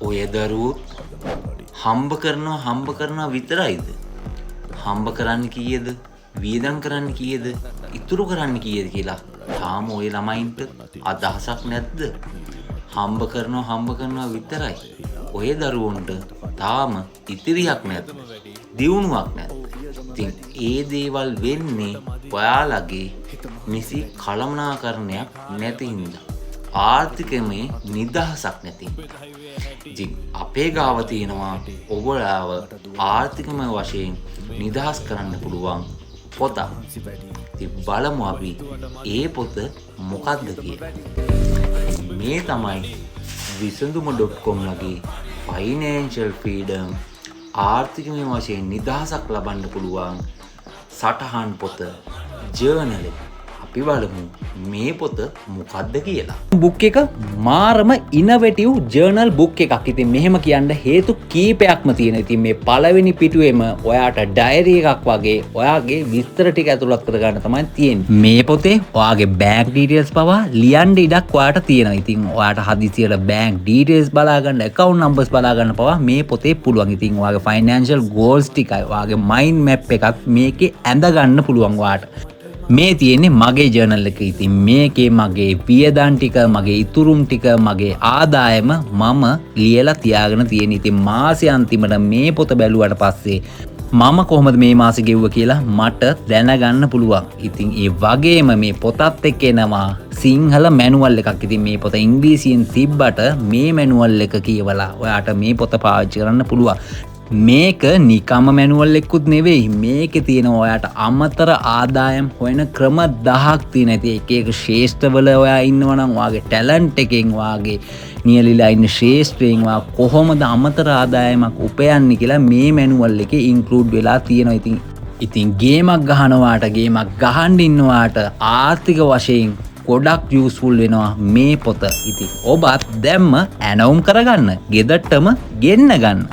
ඔය දරුවෝ හම්බ කරනවා විතරයිද? හම්බ කරන්න කීයද? වියදම් කරන්න කීයද? ඉතුරු කරන්න කීයද කියලා තාම ඔය ළමයින්ට අදහසක් නැද්ද? හම්බ කරනවා විතරයි. ඔය දරුවන්ට තාම ඉතිරියක් නැද්ද? දියුණුවක් නැද්ද? ඉතින් ඒ දේවල් වෙන්නේ ඔයාලගේ නිසි කළමනාකරණයක් නැති හින්දා. ආර්ථිකමේ නිදහසක් නැති හින්දා. ඉතින් අපේ ගාව තියෙනවා ඔබලාව ආර්ථිකමය වශයෙන් නිදහස් කරන්න පුළුවන් පොතක්. ඉතින් බලමු අපි ඒ පොත මොකක්ද කියලා. මේ තමයි විසඳුම.com ලගේ ෆයිනෑන්ෂල් ෆ්‍රීඩම් ආර්ථිකමය වශයෙන් නිදහසක් ලබන්න පුළුවන් සටහන් පොත ජර්නල් එක. අපි බලමු මේ පොත මොකක්ද කියලා. බුක් එක මාරම ඉනොවේටිව් ජර්නල් බුක් එකක්. ඉතින් මෙහෙම කියන්න හේතු කීපයක්ම තියෙනවා. ඉතින් මේ පළවෙනි පිටුවේම ඔයාට ඩයරි එකක් වගේ ඔයාගේ විස්තර ටික ඇතුළත් කරගන්න තමයි තියෙන්නේ. මේ පොතේ ඔයාගේ බැංක් ඩීටේල්ස් පවා ලියන්න ඉඩක් ඔයාට තියෙනවා. ඉතින් ඔයාට හදිසියට බැංක් ඩීටේල්ස් බලා ගන්න, account numbers බලා ගන්න පවා මේ පොතේ පුළුවන්. ඉතින් ඔයාගේ financial goals ටිකයි, ඔයාගේ mind map එකක් මේකේ ඇඳ ගන්න පුළුවන් ඔයාට. මේ තියෙන්නේ මගේ ජර්නල් එක. ඉතින් මේකේ මගේ වියදම් ටික, මගේ ඉතුරුම් ටික, මගේ ආදායම මම ලියලා තියාගෙන තියෙන. ඉතින් මාසේ අන්තිමට මේ පොත බැලුවට පස්සේ මම කොහොමද මේ මාසේ ගෙවුවා කියලා මට දැනගන්න පුළුවන්. ඉතින් ඒ වගේම මේ පොතත් එක්ක එනවා සිංහල මැනුවල් එකක්. ඉතින් මේ පොත ඉංග්‍රීසියෙන් තිබ්බට මේ මැනුවල් එක කියවලා ඔයාට මේ පොත පාවිච්චි කරන්න පුළුවන්. මේක නිකම්ම මැනුවල් එක්කුත් නෙවෙයි. මේකේ තියෙන ඔයාට අමතර ආදායම් හොයන ක්‍රම 1000ක් තියෙන. ඉතින් එක එක ශේෂ්ඨවල ඔයා ඉන්නවා නම් ඔයාගේ ටැලන්ට් එකෙන්, ඔයාගේ නියලිලා ඉන්න ශේෂ්ත්‍රයෙන් ඔයා කොහොමද අමතර ආදායමක් උපයන්නේ කියලා මේ මැනුවල් එකේ ඉන්ක්ලූඩ් වෙලා තියෙනවා. ඉතින් ගේමක් ගහනවාට, ගේමක් ගහන්න ඉන්නවාට ආර්ථික වශයෙන් ගොඩක් යූස්ෆුල් වෙනවා මේ පොත. ඉතින් ඔබත් දැම්ම ඇනවුම් කරගන්න, ගෙදරටම ගෙන්න ගන්න.